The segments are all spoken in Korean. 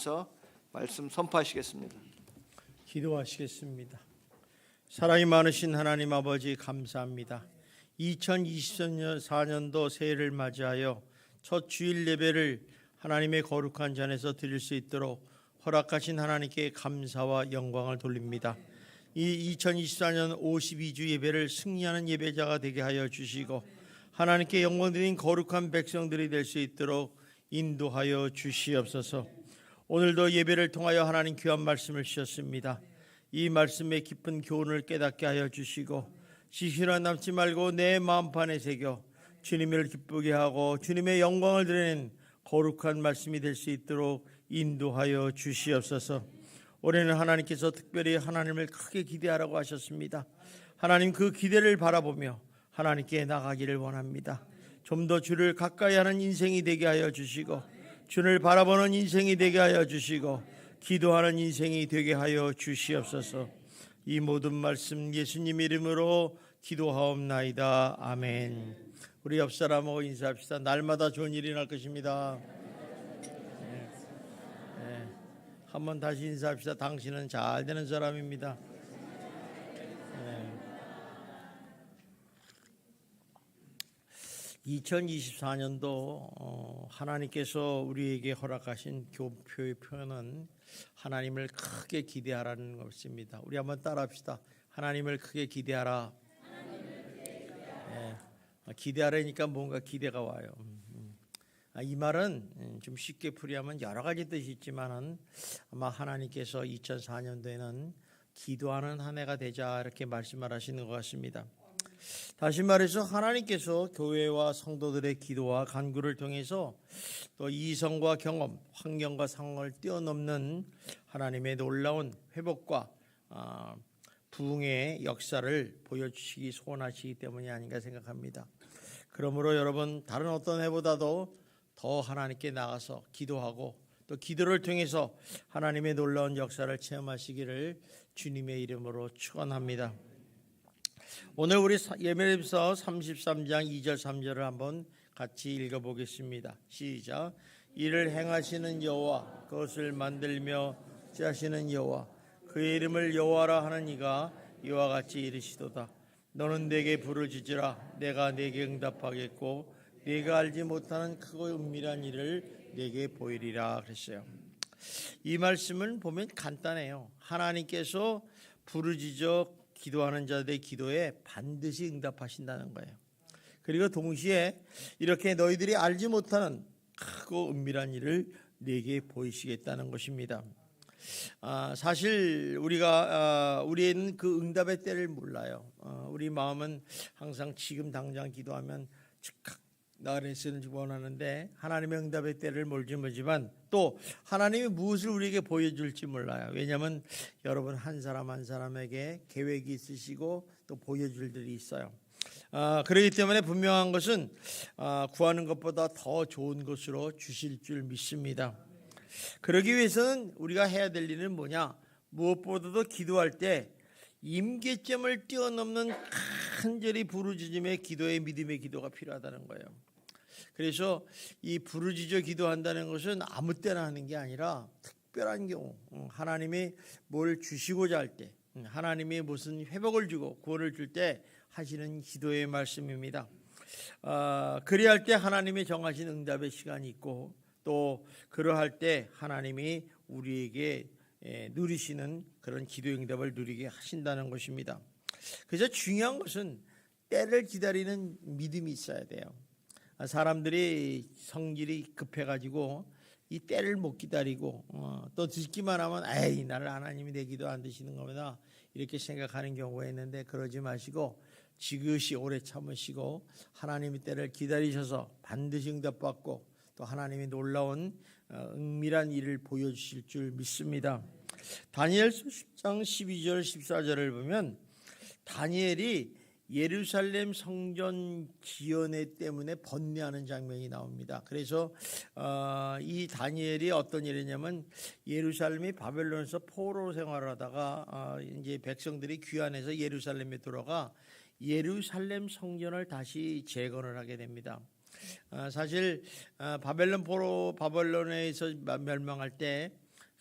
위해서 말씀 선포하시겠습니다. 기도하시겠습니다. 사랑이 많으신 하나님 아버지 감사합니다. 2024년도 새해를 맞이하여 첫 주일 예배를 하나님의 거룩한 잔에서 드릴 수 있도록 허락하신 하나님께 감사와 영광을 돌립니다. 이 2024년 52주 예배를 승리하는 예배자가 되게 하여 주시고 하나님께 영광 드린 거룩한 백성들이 될 수 있도록 인도하여 주시옵소서. 오늘도 예배를 통하여 하나님 귀한 말씀을 주셨습니다. 이 말씀의 깊은 교훈을 깨닫게 하여 주시고 시시나 남지 말고 내 마음판에 새겨 주님을 기쁘게 하고 주님의 영광을 드리는 거룩한 말씀이 될 수 있도록 인도하여 주시옵소서. 올해는 하나님께서 특별히 하나님을 크게 기대하라고 하셨습니다. 하나님 그 기대를 바라보며 하나님께 나가기를 원합니다. 좀 더 주를 가까이 하는 인생이 되게 하여 주시고 주를 바라보는 인생이 되게 하여 주시고 기도하는 인생이 되게 하여 주시옵소서. 이 모든 말씀 예수님 이름으로 기도하옵나이다. 아멘. 우리 옆 사람하고 인사합시다. 날마다 좋은 일이 날 것입니다. 한번 다시 인사합시다. 당신은 잘 되는 사람입니다. 2024년도 하나님께서 우리에게 허락하신 교표의 표현은 하나님을 크게 기대하라는 것입니다. 우리 한번 따라합시다. 하나님을 크게 기대하라. 기대하라니까 뭔가 기대가 와요. 이 말은 좀 쉽게 풀이하면 여러 가지 뜻이 있지만은 아마 하나님께서 2004년도에는 기도하는 한 해가 되자 이렇게 말씀을 하시는 것 같습니다. 다시 말해서 하나님께서 교회와 성도들의 기도와 간구를 통해서 또 이성과 경험, 환경과 상황을 뛰어넘는 하나님의 놀라운 회복과 부흥의 역사를 보여주시기 소원하시기 때문이 아닌가 생각합니다. 그러므로 여러분 다른 어떤 해보다도 더 하나님께 나가서 기도하고 또 기도를 통해서 하나님의 놀라운 역사를 체험하시기를 주님의 이름으로 축원합니다. 오늘 우리 예레미야 33장 2절 3절을 한번 같이 읽어보겠습니다. 시작. 이를 행하시는 여호와, 그것을 만들며 지으시는 여호와, 그의 이름을 여호와라 하는 이가 이와 같이 이르시도다. 너는 내게 부르짖으라. 내가 내게 응답하겠고 내가 알지 못하는 크고 은밀한 일을 내게 보이리라 그랬어요. 이 말씀을 보면 간단해요. 하나님께서 부르짖어 기도하는 자들의 기도에 반드시 응답하신다는 거예요. 그리고 동시에 이렇게 너희들이 알지 못하는 크고 은밀한 일을 내게 보이시겠다는 것입니다. 사실 우리는 그 응답의 때를 몰라요. 우리 마음은 항상 지금 당장 기도하면 즉각 나를 원하는데 하나님의 응답의 때를 모르지만 또 하나님이 무엇을 우리에게 보여줄지 몰라요. 왜냐하면 여러분 한 사람 한 사람에게 계획이 있으시고 또 보여줄 일이 있어요. 그렇기 때문에 분명한 것은 구하는 것보다 더 좋은 것으로 주실 줄 믿습니다. 그러기 위해서는 우리가 해야 될 일은 뭐냐? 무엇보다도 기도할 때 임계점을 뛰어넘는 간절히 부르짖음의 기도의 믿음의 기도가 필요하다는 거예요. 그래서 이 부르짖어 기도한다는 것은 아무 때나 하는 게 아니라 특별한 경우 하나님이 뭘 주시고자 할 때 하나님이 무슨 회복을 주고 구원을 줄 때 하시는 기도의 말씀입니다. 그래야 할 때 하나님이 정하신 응답의 시간이 있고 또 그러할 때 하나님이 우리에게 누리시는 그런 기도의 응답을 누리게 하신다는 것입니다. 그래서 중요한 것은 때를 기다리는 믿음이 있어야 돼요. 사람들이 성질이 급해가지고 이 때를 못 기다리고 또 듣기만 하면 에이 나를 하나님이 내 기도 안 드시는 겁니다 이렇게 생각하는 경우가 있는데 그러지 마시고 지그시 오래 참으시고 하나님의 때를 기다리셔서 반드시 응답받고 또 하나님이 놀라운 은밀한 일을 보여주실 줄 믿습니다. 다니엘서 10장 12절 14절을 보면 다니엘이 예루살렘 성전 지연회 때문에 번뇌하는 장면이 나옵니다. 그래서 이 다니엘이 어떤 일이냐면 예루살렘이 바벨론에서 포로 생활을 하다가 이제 백성들이 귀환해서 예루살렘에 들어가 예루살렘 성전을 다시 재건을 하게 됩니다. 사실 바벨론에서 멸망할 때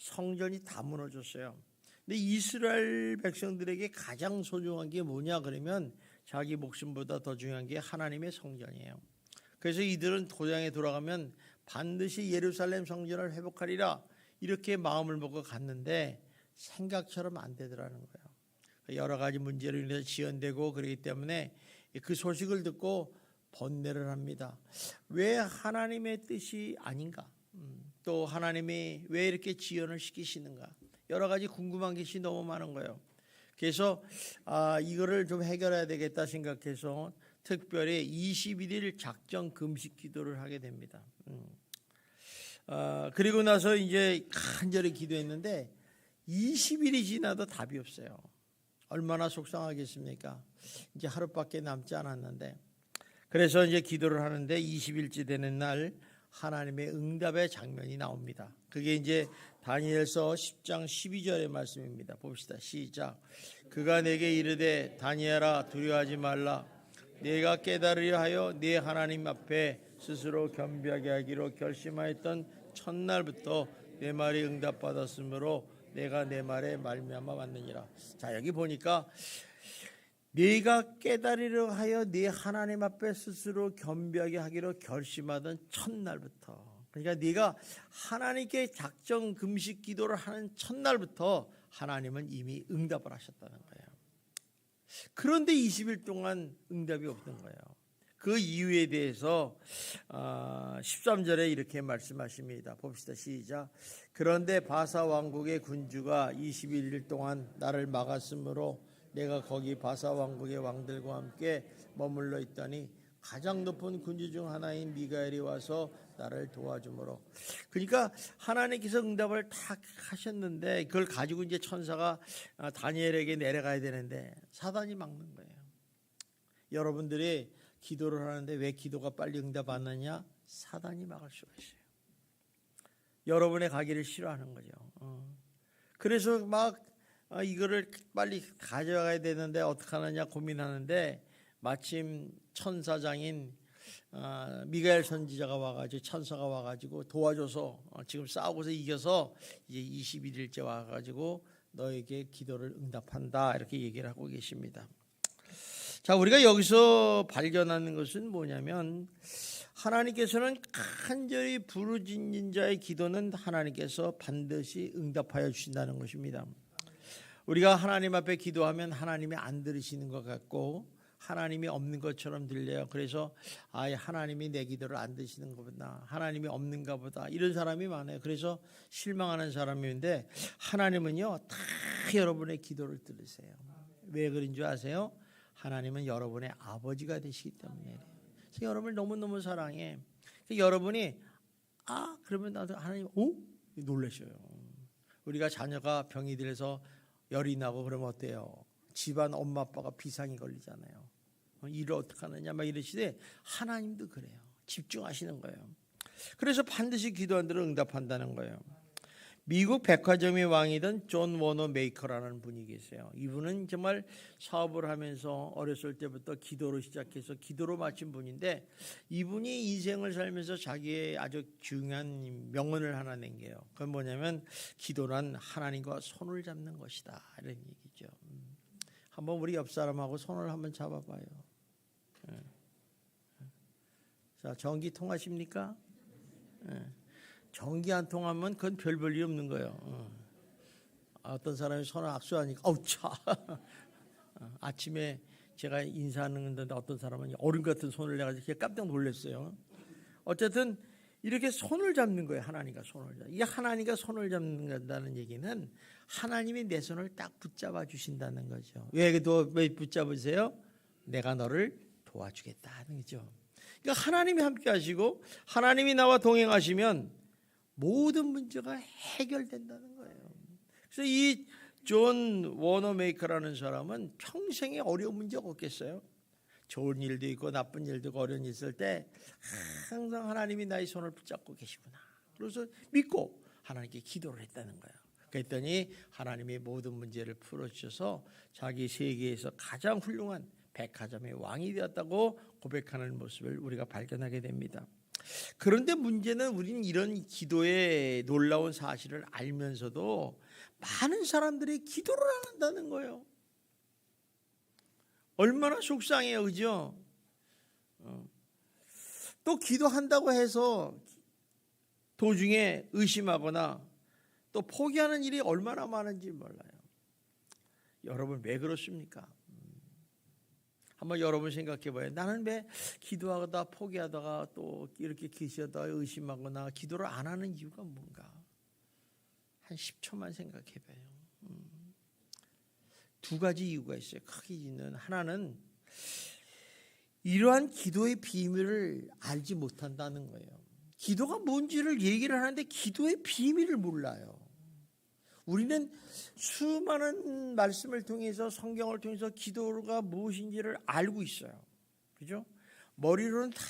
성전이 다 무너졌어요. 근데 이스라엘 백성들에게 가장 소중한 게 뭐냐 그러면 자기 목숨보다 더 중요한 게 하나님의 성전이에요. 그래서 이들은 고향에 돌아가면 반드시 예루살렘 성전을 회복하리라 이렇게 마음을 먹고 갔는데 생각처럼 안 되더라는 거예요. 여러 가지 문제로 인해서 지연되고 그렇기 때문에 그 소식을 듣고 번뇌를 합니다. 왜 하나님의 뜻이 아닌가? 또 하나님이 왜 이렇게 지연을 시키시는가? 여러 가지 궁금한 것이 너무 많은 거예요. 그래서 이거를 좀 해결해야 되겠다 생각해서 특별히 21일 작정 금식 기도를 하게 됩니다. 그리고 나서 이제 간절히 기도했는데 20일이 지나도 답이 없어요. 얼마나 속상하겠습니까? 이제 하루밖에 남지 않았는데 그래서 이제 기도를 하는데 20일째 되는 날 하나님의 응답의 장면이 나옵니다. 그게 이제 다니엘서 10장 12절의 말씀입니다. 봅시다. 시작. 그가 내게 이르되 다니엘아 두려워하지 말라. 내가 깨달으려 하여 네 하나님 앞에 스스로 겸비하게 하기로 결심하였던 첫날부터 내 말이 응답받았으므로 내가 내 말에 말미암아 왔느니라. 자, 여기 보니까 네가 깨달으려 하여 네 하나님 앞에 스스로 겸비하게 하기로 결심하던 첫날부터, 그러니까 네가 하나님께 작정 금식 기도를 하는 첫날부터 하나님은 이미 응답을 하셨다는 거예요. 그런데 20일 동안 응답이 없던 거예요. 그 이유에 대해서 13절에 이렇게 말씀하십니다. 봅시다. 시작. 그런데 바사 왕국의 군주가 21일 동안 나를 막았으므로 내가 거기 바사 왕국의 왕들과 함께 머물러 있다니 가장 높은 군주 중 하나인 미가엘이 와서 나를 도와주므로. 그러니까 하나님께서 응답을 다 하셨는데 그걸 가지고 이제 천사가 다니엘에게 내려가야 되는데 사단이 막는 거예요. 여러분들이 기도를 하는데 왜 기도가 빨리 응답 안 나냐? 사단이 막을 수가 있어요. 여러분의 가기를 싫어하는 거죠. 그래서 막 이거를 빨리 가져가야 되는데 어떻게 하느냐 고민하는데 마침 천사장인 미가엘 선지자가 와가지고 천사가 와가지고 도와줘서 지금 싸우고서 이겨서 이제 21일째 와가지고 너에게 기도를 응답한다 이렇게 얘기를 하고 계십니다. 자, 우리가 여기서 발견하는 것은 뭐냐면 하나님께서는 간절히 부르짖는 자의 기도는 하나님께서 반드시 응답하여 주신다는 것입니다. 우리가 하나님 앞에 기도하면 하나님이 안 들으시는 것 같고 하나님이 없는 것처럼 들려요. 그래서 하나님이 내 기도를 안 들으시는 것보다 하나님이 없는가 보다 이런 사람이 많아요. 그래서 실망하는 사람인데 하나님은요 다 여러분의 기도를 들으세요. 왜 그런 줄 아세요? 하나님은 여러분의 아버지가 되시기 때문에. 그래서 여러분을 너무너무 사랑해. 여러분이 그러면 나도 하나님 놀라셔요. 우리가 자녀가 병이 들어서 열이 나고 그러면 어때요? 집안 엄마 아빠가 비상이 걸리잖아요. 일을 어떻게 하느냐 막 이러시되 하나님도 그래요. 집중하시는 거예요. 그래서 반드시 기도한 대로 응답한다는 거예요. 미국 백화점의 왕이던 존 워너 메이커라는 분이 계세요. 이분은 정말 사업을 하면서 어렸을 때부터 기도로 시작해서 기도로 마친 분인데 이분이 인생을 살면서 자기의 아주 중요한 명언을 하나 낸 게요. 그건 뭐냐면 기도란 하나님과 손을 잡는 것이다 이런 얘기죠. 한번 우리 옆 사람하고 손을 한번 잡아봐요. 자, 전기 통하십니까? 전기 안 통하면 그건 별 볼일 없는 거예요. 어떤 사람이 손을 악수하니까 차. 아침에 제가 인사하는 데 어떤 사람은 어른 같은 손을 내가지고 깜짝 놀랐어요. 어쨌든 이렇게 손을 잡는 거예요. 하나님과 손을 잡는. 이게 하나님과 손을 잡는다는 얘기는 하나님이 내 손을 딱 붙잡아 주신다는 거죠. 왜 붙잡으세요? 내가 너를 도와주겠다는 거죠. 그러니까 하나님이 함께 하시고 하나님이 나와 동행하시면 모든 문제가 해결된다는 거예요. 그래서 이 존 워너 메이커라는 사람은 평생에 어려운 문제가 없겠어요. 좋은 일도 있고 나쁜 일도 있고 어려운 일 있을 때 항상 하나님이 나의 손을 붙잡고 계시구나. 그래서 믿고 하나님께 기도를 했다는 거예요. 그랬더니 하나님이 모든 문제를 풀어주셔서 자기 세계에서 가장 훌륭한 백화점의 왕이 되었다고 고백하는 모습을 우리가 발견하게 됩니다. 그런데 문제는 우리는 이런 기도의 놀라운 사실을 알면서도 많은 사람들이 기도를 안 한다는 거예요. 얼마나 속상해요, 그죠? 또 기도한다고 해서 도중에 의심하거나 또 포기하는 일이 얼마나 많은지 몰라요. 여러분 왜 그렇습니까? 한번 여러분 생각해 봐요. 나는 왜 기도하다 포기하다가 또 이렇게 기도하다가 의심하거나 기도를 안 하는 이유가 뭔가? 한 10초만 생각해 봐요. 두 가지 이유가 있어요. 크게 있는 하나는 이러한 기도의 비밀을 알지 못한다는 거예요. 기도가 뭔지를 얘기를 하는데 기도의 비밀을 몰라요. 우리는 수많은 말씀을 통해서 성경을 통해서 기도가 무엇인지를 알고 있어요. 그죠? 머리로는 다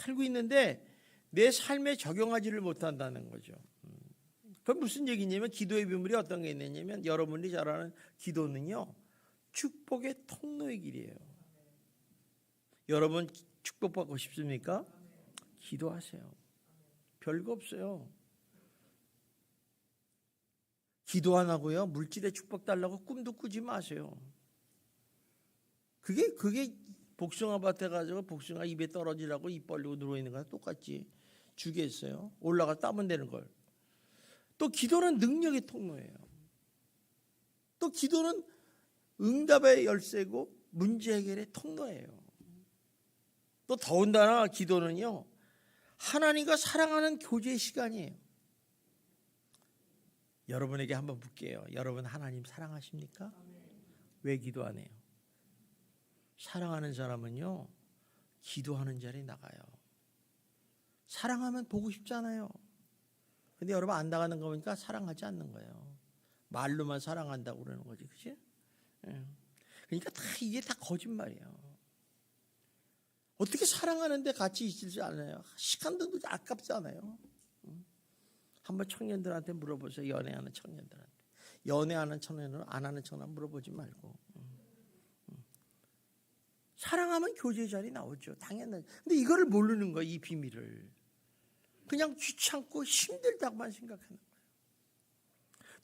알고 있는데 내 삶에 적용하지를 못한다는 거죠. 그건 무슨 얘기냐면 기도의 비밀이 어떤 게 있느냐면 여러분이 잘 아는 기도는요. 축복의 통로의 길이에요. 여러분 축복받고 싶습니까? 기도하세요. 별거 없어요. 기도 안 하고요. 물질의 축복 달라고 꿈도 꾸지 마세요. 그게 복숭아 밭에 가지고 복숭아 입에 떨어지라고 입 벌리고 누워있는 거랑 똑같지. 주겠어요. 올라가 따면 되는 걸. 또 기도는 능력의 통로예요. 또 기도는 응답의 열쇠고 문제 해결의 통로예요. 또 더군다나 기도는요. 하나님과 사랑하는 교제의 시간이에요. 여러분에게 한번 묻게요. 여러분 하나님 사랑하십니까? 왜 기도 안 해요? 사랑하는 사람은요. 기도하는 자리에 나가요. 사랑하면 보고 싶잖아요. 근데 여러분 안 나가는 거 보니까 사랑하지 않는 거예요. 말로만 사랑한다고 그러는 거지. 그치? 그러니까 이게 다 거짓말이에요. 어떻게 사랑하는데 같이 있지 않아요? 시간도 아깝잖아요. 한번 청년들한테 물어보세요. 연애하는 청년들한테. 연애하는 청년은 안 하는 청년 물어보지 말고. 사랑하면 교제 자리 나오죠. 당연하죠. 근데 이거를 모르는 거예요. 이 비밀을. 그냥 귀찮고 힘들다고만 생각하는 거예요.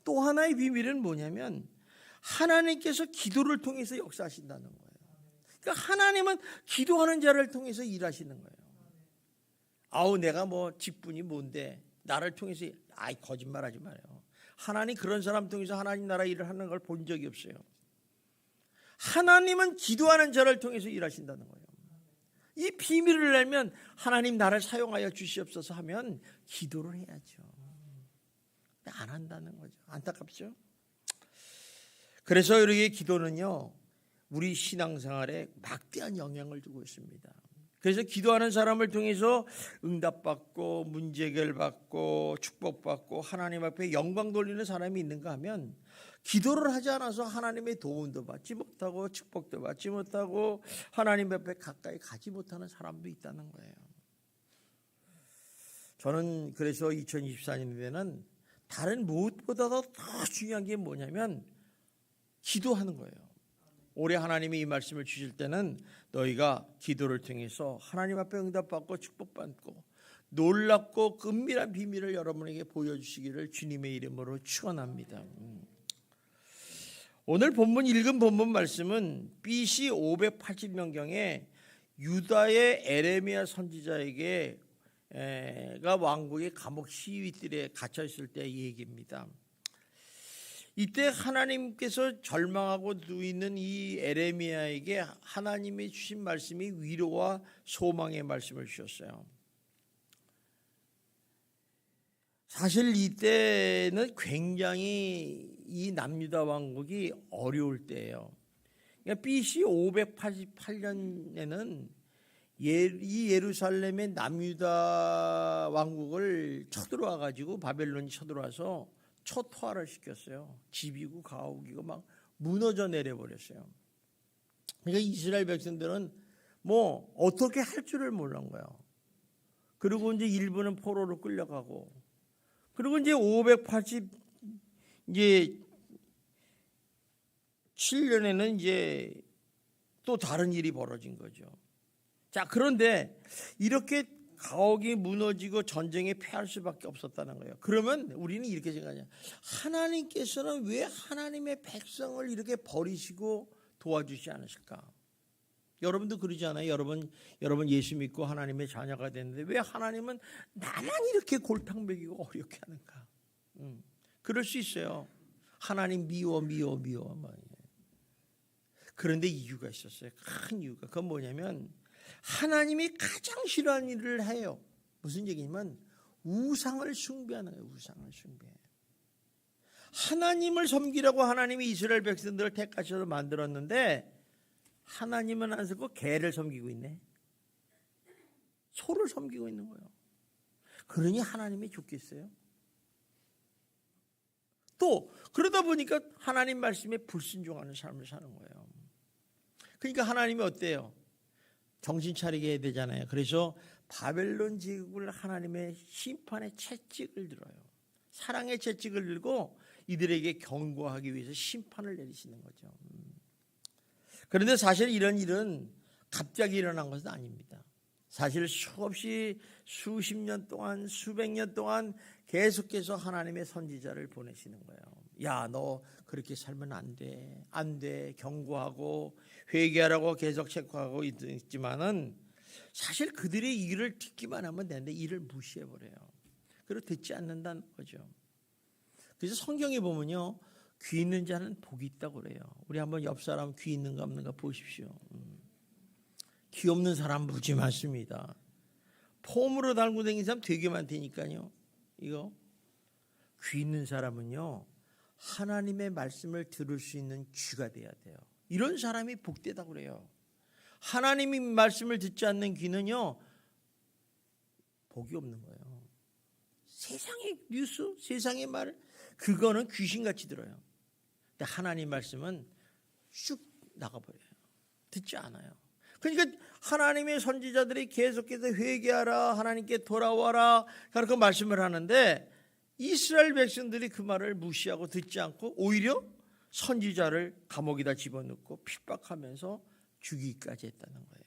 또 하나의 비밀은 뭐냐면 하나님께서 기도를 통해서 역사하신다는 거예요. 그러니까 하나님은 기도하는 자를 통해서 일하시는 거예요. 아우 내가 뭐 직분이 뭔데 나를 통해서 거짓말하지 말아요. 하나님 그런 사람 통해서 하나님 나라 일을 하는 걸 본 적이 없어요. 하나님은 기도하는 자를 통해서 일하신다는 거예요. 이 비밀을 알면 하나님 나를 사용하여 주시옵소서 하면 기도를 해야죠. 안 한다는 거죠. 안타깝죠? 그래서 우리의 기도는요. 우리 신앙생활에 막대한 영향을 주고 있습니다. 그래서 기도하는 사람을 통해서 응답받고 문제 해결받고 축복받고 하나님 앞에 영광 돌리는 사람이 있는가 하면 기도를 하지 않아서 하나님의 도움도 받지 못하고 축복도 받지 못하고 하나님 앞에 가까이 가지 못하는 사람도 있다는 거예요. 저는 그래서 2024년에는 다른 무엇보다도 더 중요한 게 뭐냐면 기도하는 거예요. 올해 하나님이 이 말씀을 주실 때는 너희가 기도를 통해서 하나님 앞에 응답받고 축복받고 놀랍고 은밀한 비밀을 여러분에게 보여주시기를 주님의 이름으로 축원합니다. 오늘 읽은 본문 말씀은 BC 580년경에 유다의 에레미야 선지자에게 가 왕국의 감옥 시위들에 갇혀 있을 때의 얘기입니다. 이때 하나님께서 절망하고 누이는 이 에레미야에게 하나님이 주신 말씀이 위로와 소망의 말씀을 주셨어요. 사실 이때는 굉장히 이 남유다 왕국이 어려울 때예요. 그러니까 BC 588년에는 이 예루살렘의 남유다 왕국을 쳐들어와 가지고 바벨론이 쳐들어와서 초토화를 시켰어요. 집이고 가옥이고 막 무너져 내려버렸어요. 그러니까 이스라엘 백성들은 뭐 어떻게 할 줄을 몰란 거예요. 그리고 이제 일부는 포로로 끌려가고, 그리고 이제 587년에는 이제 또 다른 일이 벌어진 거죠. 자, 그런데 이렇게 가옥이 무너지고 전쟁에 패할 수밖에 없었다는 거예요. 그러면 우리는 이렇게 생각해요. 하나님께서는 왜 하나님의 백성을 이렇게 버리시고 도와주지 않으실까? 여러분도 그러지 않아요? 여러분 예수 믿고 하나님의 자녀가 됐는데 왜 하나님은 나만 이렇게 골탕 먹이고 어렵게 하는가? 그럴 수 있어요. 하나님 미워. 그런데 이유가 있었어요. 큰 이유가. 그건 뭐냐면 하나님이 가장 싫어하는 일을 해요. 무슨 얘기냐면 우상을 숭배하는 거예요. 우상을 숭배. 하나님을 섬기라고 하나님이 이스라엘 백성들을 택하셔서 만들었는데 하나님은 안 쓰고 개를 섬기고 있네. 소를 섬기고 있는 거예요. 그러니 하나님이 좋겠어요? 또 그러다 보니까 하나님 말씀에 불순종하는 삶을 사는 거예요. 그러니까 하나님이 어때요? 정신 차리게 해야 되잖아요. 그래서 바벨론 제국을 하나님의 심판의 채찍을 들어요. 사랑의 채찍을 들고 이들에게 경고하기 위해서 심판을 내리시는 거죠. 그런데 사실 이런 일은 갑자기 일어난 것은 아닙니다. 사실 수없이 수십 년 동안 수백 년 동안 계속해서 하나님의 선지자를 보내시는 거예요. 야, 너 그렇게 살면 안 돼 경고하고 회개하라고 계속 체크하고 있지만은 사실 그들의 일을 듣기만 하면 되는데 이를 무시해버려요. 그리고 듣지 않는다는 거죠. 그래서 성경에 보면요, 귀 있는 자는 복이 있다고 그래요. 우리 한번 옆 사람 귀 있는가 없는가 보십시오. 귀 없는 사람 무지 많습니다. 폼으로 달고 다니는 사람 되게 많다니까요. 이거 귀 있는 사람은요, 하나님의 말씀을 들을 수 있는 귀가 돼야 돼요. 이런 사람이 복되다고 그래요. 하나님의 말씀을 듣지 않는 귀는요, 복이 없는 거예요. 세상의 뉴스, 세상의 말, 그거는 귀신같이 들어요. 근데 하나님 말씀은 쑥 나가버려요. 듣지 않아요. 그러니까 하나님의 선지자들이 계속해서 회개하라, 하나님께 돌아와라, 그렇게 말씀을 하는데 이스라엘 백성들이 그 말을 무시하고 듣지 않고 오히려 선지자를 감옥에다 집어넣고 핍박하면서 죽이기까지 했다는 거예요.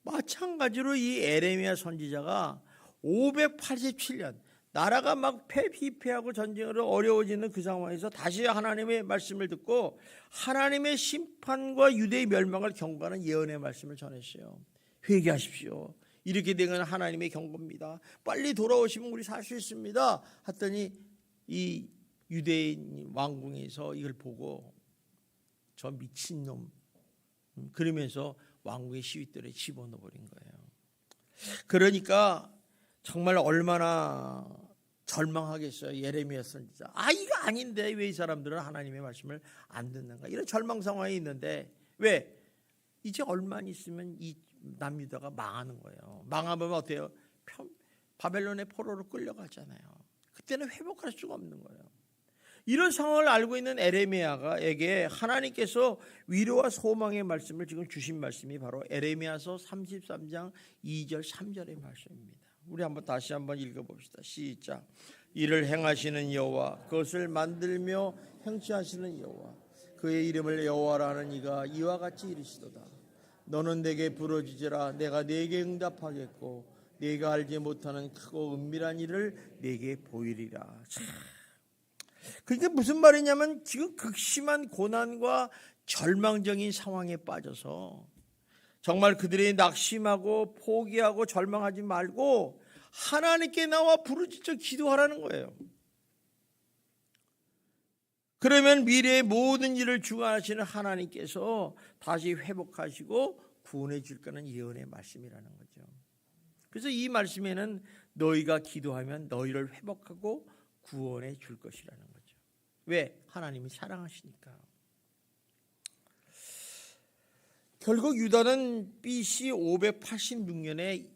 마찬가지로 이 에레미야 선지자가 587년 나라가 막 피폐하고 전쟁으로 어려워지는 그 상황에서 다시 하나님의 말씀을 듣고 하나님의 심판과 유대의 멸망을 경고하는 예언의 말씀을 전했어요. 회개하십시오. 이렇게 되면 하나님의 경고입니다. 빨리 돌아오시면 우리 살 수 있습니다. 했더니 이 유대인 왕궁에서 이걸 보고 저 미친놈 그러면서 왕궁의 시위대에 집어넣어버린 거예요. 그러니까 정말 얼마나 절망하겠어요. 예레미야 선지자. 이거 아닌데 왜 이 사람들은 하나님의 말씀을 안 듣는가. 이런 절망 상황이 있는데 왜? 이제 얼마 있으면 이 남유다가 망하는 거예요. 망하면 어때요? 바벨론의 포로로 끌려가잖아요. 그때는 회복할 수가 없는 거예요. 이런 상황을 알고 있는 에레미야에게 하나님께서 위로와 소망의 말씀을 지금 주신 말씀이 바로 에레미야서 33장 2절 3절의 말씀입니다. 우리 다시 한번 읽어봅시다. 시작. 이를 행하시는 여호와, 그것을 만들며 행치하시는 여호와, 그의 이름을 여호와라 하는 이가 이와 같이 이르시도다. 너는 내게 부르짖으라. 내가 내게 응답하겠고 내가 알지 못하는 크고 은밀한 일을 내게 보이리라. 그게 무슨 말이냐면 지금 극심한 고난과 절망적인 상황에 빠져서 정말 그들이 낙심하고 포기하고 절망하지 말고 하나님께 나와 부르짖어 기도하라는 거예요. 그러면 미래의 모든 일을 주관하시는 하나님께서 다시 회복하시고 구원해 줄 거는 예언의 말씀이라는 거죠. 그래서 이 말씀에는 너희가 기도하면 너희를 회복하고 구원해 줄 것이라는 거죠. 왜? 하나님이 사랑하시니까. 결국 유다는 BC 586년에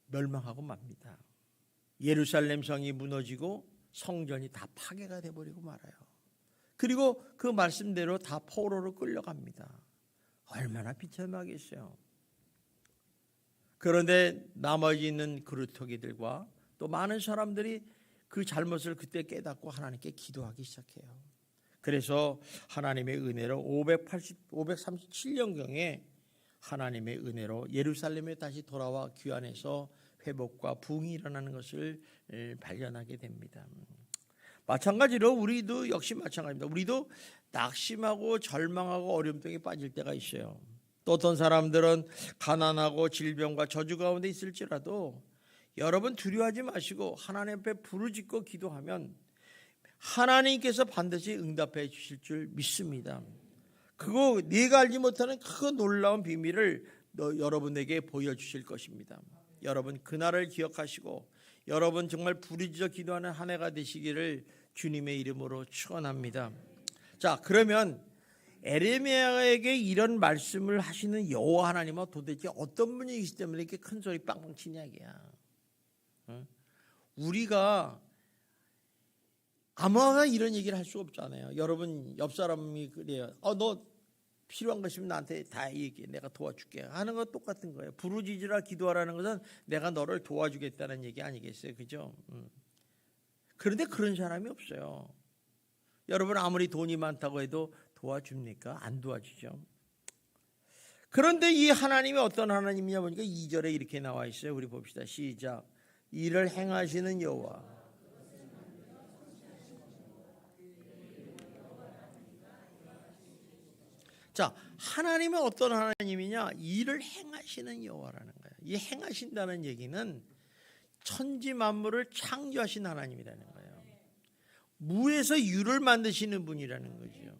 멸망하고 맙니다. 예루살렘 성이 무너지고 성전이 다 파괴가 돼버리고 말아요. 그리고 그 말씀대로 다 포로로 끌려갑니다. 얼마나 비참하겠어요. 그런데 나머지 있는 그루터기들과 또 많은 사람들이 그 잘못을 그때 깨닫고 하나님께 기도하기 시작해요. 그래서 하나님의 은혜로 537년경에 하나님의 은혜로 예루살렘에 다시 돌아와 귀환해서 회복과 부흥이 일어나는 것을 발견하게 됩니다. 마찬가지로 우리도 역시 마찬가지입니다. 우리도 낙심하고 절망하고 어려움 속에 빠질 때가 있어요. 또 어떤 사람들은 가난하고 질병과 저주 가운데 있을지라도 여러분 두려워하지 마시고 하나님 앞에 부르짖고 기도하면 하나님께서 반드시 응답해 주실 줄 믿습니다. 그거 네가 알지 못하는 그 놀라운 비밀을 여러분에게 보여주실 것입니다. 여러분 그날을 기억하시고 여러분 정말 부르짖어 기도하는 한 해가 되시기를 주님의 이름으로 축원합니다. 자, 그러면 에레미야에게 이런 말씀을 하시는 여호와 하나님은 도대체 어떤 분이시기 때문에 이렇게 큰 소리 빵빵 치냐 이게야. 우리가 아무나 이런 얘기를 할 수 없잖아요. 여러분 옆 사람이 그래요. 너 필요한 거 있으면 나한테 다 얘기해. 내가 도와줄게. 하는 거 똑같은 거예요. 부르짖으라 기도하라는 것은 내가 너를 도와주겠다는 얘기 아니겠어요? 그죠? 그런데 그런 사람이 없어요. 여러분 아무리 돈이 많다고 해도 도와줍니까? 안 도와주죠. 그런데 이 하나님이 어떤 하나님이냐 보니까 2절에 이렇게 나와 있어요. 우리 봅시다. 시작. 이를 행하시는 여호와. 자, 하나님은 어떤 하나님이냐? 일을 행하시는 여호와라는 거예요. 이 행하신다는 얘기는 천지 만물을 창조하신 하나님이라는 거예요. 무에서 유를 만드시는 분이라는 거죠.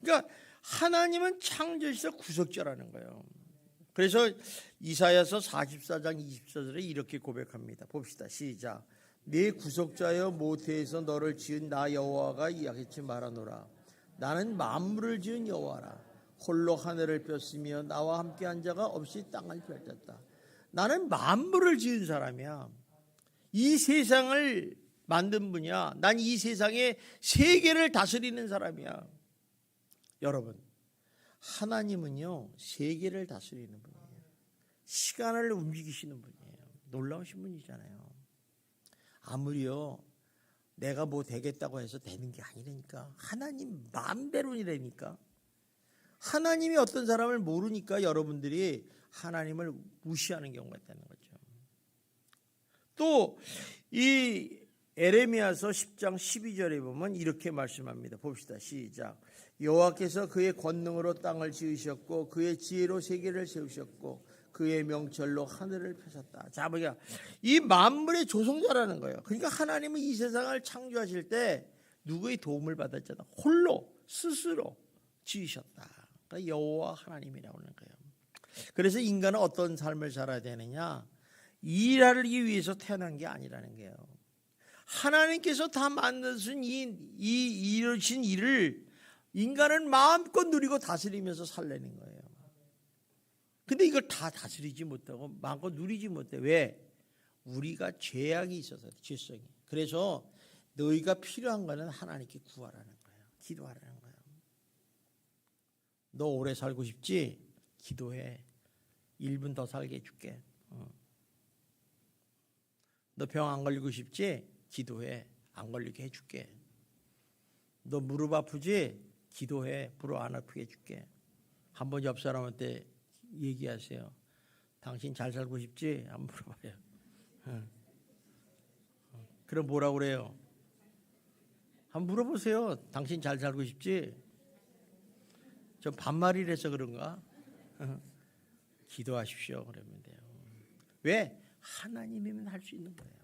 그러니까 하나님은 창조주이사 구속자라는 거예요. 그래서 이사야서 44장 24절에 이렇게 고백합니다. 봅시다. 시작. 내 구속자여 모태에서 너를 지은 나 여호와가 이야기치 말하노라. 나는 만물을 지은 여호와라. 홀로 하늘을 폈으며 나와 함께한 자가 없이 땅을 펼쳤다. 나는 만물을 지은 사람이야. 이 세상을 만든 분이야. 난 이 세상의 세계를 다스리는 사람이야. 여러분, 하나님은요 세계를 다스리는 분이에요. 시간을 움직이시는 분이에요. 놀라우신 분이잖아요. 아무리요 내가 뭐 되겠다고 해서 되는 게 아니라니까. 하나님 마음대로이라니까. 하나님이 어떤 사람을 모르니까 여러분들이 하나님을 무시하는 경우가 있다는 거죠. 또 이 에레미야서 10장 12절에 보면 이렇게 말씀합니다. 봅시다. 시작. 여호와께서 그의 권능으로 땅을 지으셨고 그의 지혜로 세계를 세우셨고 그의 명철로 하늘을 펴셨다. 자, 뭐야? 이 만물의 조성자라는 거예요. 그러니까 하나님은 이 세상을 창조하실 때 누구의 도움을 받았잖아. 홀로 스스로 지으셨다. 그러니까 여호와 하나님이라고 하는 거예요. 그래서 인간은 어떤 삶을 살아야 되느냐? 일하기 위해서 태어난 게 아니라는 거예요. 하나님께서 다 만드신 이루신 일을 인간은 마음껏 누리고 다스리면서 살려는 거예요. 근데 이걸 다 다스리지 못하고 마음껏 누리지 못해. 왜? 우리가 죄악이 있어서 죄성이. 그래서 너희가 필요한 거는 하나님께 구하라는 거예요. 기도하라는 거예요. 너 오래 살고 싶지? 기도해. 1분 더 살게 해줄게. 너 병 안 걸리고 싶지? 기도해. 안 걸리게 해줄게. 너 무릎 아프지? 기도해. 무릎 안 아프게 해줄게. 한번 옆 사람한테 얘기하세요. 당신 잘 살고 싶지? 한번 물어봐요. 그럼 뭐라고 그래요? 한번 물어보세요. 당신 잘 살고 싶지? 좀 반말이라서 그런가? 기도하십시오. 그러면 돼요. 왜? 하나님이면 할 수 있는 거예요.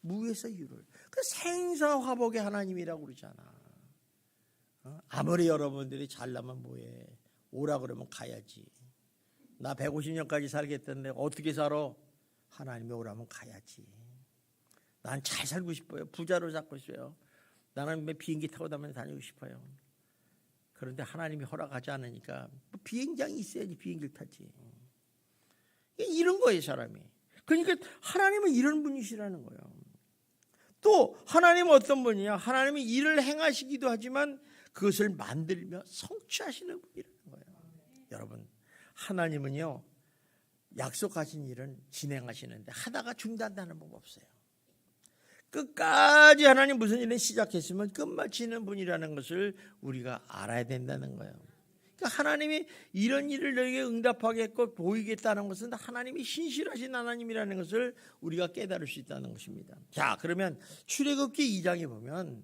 무에서 유를. 그 생사화복의 하나님이라고 그러잖아. 아무리 여러분들이 잘나면 뭐해. 오라 그러면 가야지. 나 150년까지 살겠다는데 어떻게 살아? 하나님이 오라면 가야지. 난 잘 살고 싶어요. 부자로 살고 싶어요. 나는 비행기 타고 다니고 싶어요. 그런데 하나님이 허락하지 않으니까 비행장이 있어야지 비행기를 타지. 이런 거예요, 사람이. 그러니까 하나님은 이런 분이시라는 거예요. 또 하나님은 어떤 분이냐? 하나님이 일을 행하시기도 하지만 그것을 만들며 성취하시는 분이라는 거예요. 여러분, 하나님은요 약속하신 일은 진행하시는데 하다가 중단하는 법 없어요. 끝까지 하나님 무슨 일을 시작했으면 끝마치는 분이라는 것을 우리가 알아야 된다는 거예요. 그러니까 하나님이 이런 일을 너에게 응답하겠고 보이겠다는 것은 하나님이 신실하신 하나님이라는 것을 우리가 깨달을 수 있다는 것입니다. 자, 그러면 출애굽기 2장에 보면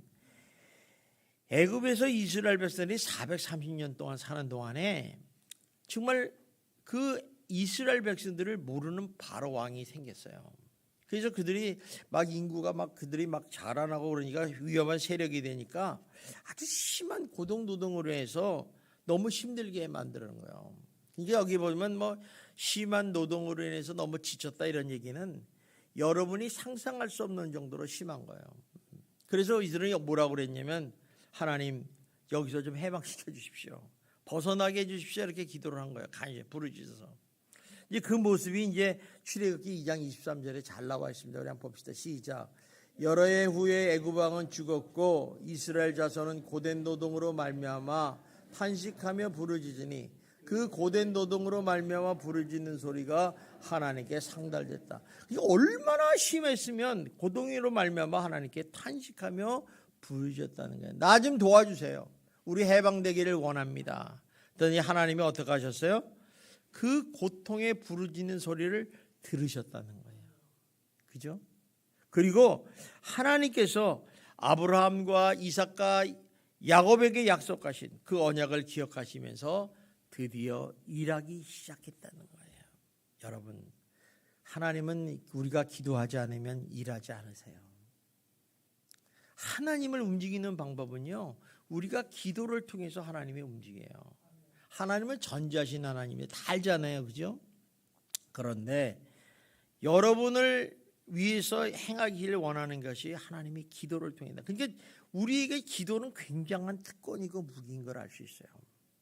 애굽에서 이스라엘 백성들이 430년 동안 사는 동안에 정말 그 이스라엘 백성들을 모르는 바로 왕이 생겼어요. 그래서 그들이 막 인구가 막 그들이 막 자라나고 그러니까 위험한 세력이 되니까 아주 심한 고동노동으로 해서 너무 힘들게 만드는 거예요. 이게 여기 보면 뭐 심한 노동으로 인해서 너무 지쳤다 이런 얘기는 여러분이 상상할 수 없는 정도로 심한 거예요. 그래서 이들은 뭐라고 그랬냐면 하나님 여기서 좀 해방시켜 주십시오. 벗어나게 해 주십시오. 이렇게 기도를 한 거예요. 간절히 부르짖어서. 이제 그 모습이 이제 출애굽기 2장 23절에 잘 나와 있습니다. 우리 한번 봅시다. 시작. 여러 해 후에 애굽 왕은 죽었고 이스라엘 자손은 고된 노동으로 말미암아 탄식하며 부르짖으니 그 고된 노동으로 말미암아 부르짖는 소리가 하나님께 상달됐다. 이게 얼마나 심했으면 고동으로 말미암아 하나님께 탄식하며 부르짖었다는 거예요. 나 좀 도와주세요. 우리 해방되기를 원합니다. 그랬더니 하나님이 어떻게 하셨어요? 그 고통에 부르짖는 소리를 들으셨다는 거예요. 그죠? 그리고 하나님께서 아브라함과 이삭과 야곱에게 약속하신 그 언약을 기억하시면서 드디어 일하기 시작했다는 거예요. 여러분, 하나님은 우리가 기도하지 않으면 일하지 않으세요. 하나님을 움직이는 방법은요, 우리가 기도를 통해서 하나님이 움직여요. 하나님은 전지하신 하나님이 다 알잖아요. 그죠? 그런데 여러분을 위해서 행하기를 원하는 것이 하나님이 기도를 통해다. 그러니까 우리에게 기도는 굉장한 특권이고 무기인 걸 알 수 있어요.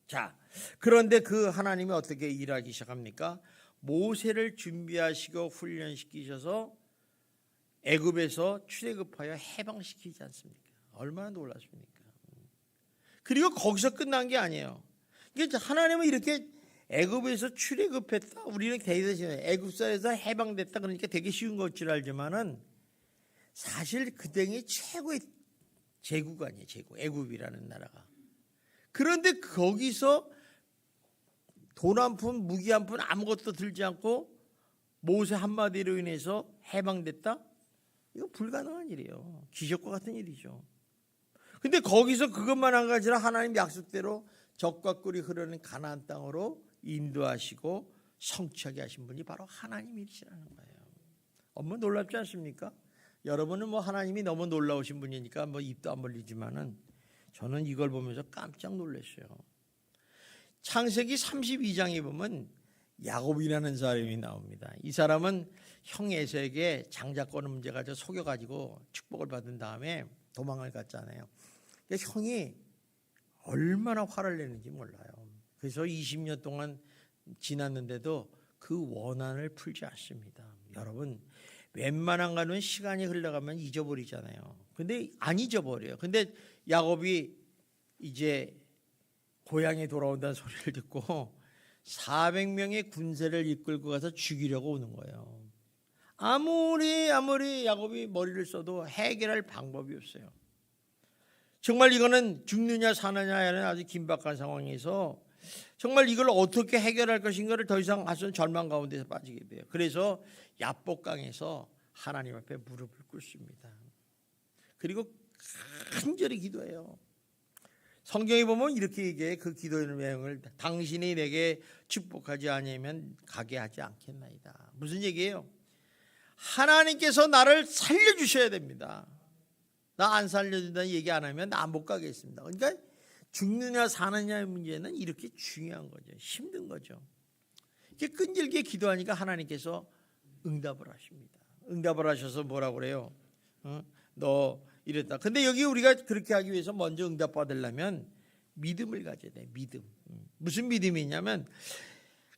자, 그런데 그 하나님이 어떻게 일하기 시작합니까? 모세를 준비하시고 훈련시키셔서 애굽에서 출애굽하여 해방시키지 않습니까? 얼마나 놀랐습니까? 그리고 거기서 끝난 게 아니에요. 그러니까 하나님은 이렇게 애굽에서 출애굽했다. 우리는 대대신 애굽사에서 해방됐다. 그러니까 되게 쉬운 것 줄 알지만은 사실 그 땅이 최고의 제국 아니에요. 제국. 애굽이라는 나라가. 그런데 거기서 돈 한 푼, 무기 한 푼 아무것도 들지 않고 모세 한마디로 인해서 해방됐다? 이거 불가능한 일이에요. 기적과 같은 일이죠. 근데 거기서 그것만 한 게 아니라 하나님 약속대로 적과 꿀이 흐르는 가나안 땅으로 인도하시고 성취하게 하신 분이 바로 하나님이시라는 거예요. 너무 놀랍지 않습니까? 여러분은 뭐 하나님이 너무 놀라우신 분이니까 뭐 입도 안 벌리지만은 저는 이걸 보면서 깜짝 놀랐어요. 창세기 32장에 보면 야곱이라는 사람이 나옵니다. 이 사람은 형 에서에게 장자권 문제 가지고 속여가지고 축복을 받은 다음에 도망을 갔잖아요. 그러니까 형이 얼마나 화를 내는지 몰라요. 그래서 20년 동안 지났는데도 그 원한을 풀지 않습니다. 여러분, 웬만한 거는 시간이 흘러가면 잊어버리잖아요. 근데 안 잊어버려요. 근데 야곱이 이제 고향에 돌아온다는 소리를 듣고 400명의 군세를 이끌고 가서 죽이려고 오는 거예요. 아무리 야곱이 머리를 써도 해결할 방법이 없어요. 정말 이거는 죽느냐 사느냐는 아주 긴박한 상황에서 정말 이걸 어떻게 해결할 것인가를 더 이상 가서는 절망 가운데서 빠지게 돼요. 그래서 야복강에서 하나님 앞에 무릎을 꿇습니다. 그리고 간절히 기도해요. 성경에 보면 이렇게 얘기해. 그 기도의 내용을 당신이 내게 축복하지 아니하면 가게 하지 않겠나이다. 무슨 얘기예요? 하나님께서 나를 살려주셔야 됩니다. 나 안 살려준다는 얘기 안 하면 나 못 가겠습니다. 그러니까 죽느냐 사느냐의 문제는 이렇게 중요한 거죠. 힘든 거죠. 이렇게 끈질기게 기도하니까 하나님께서 응답을 하십니다. 응답을 하셔서 뭐라고 그래요? 너 이랬다. 근데 여기 우리가 그렇게 하기 위해서 먼저 응답 받으려면 믿음을 가져야 돼. 믿음. 무슨 믿음이 있냐면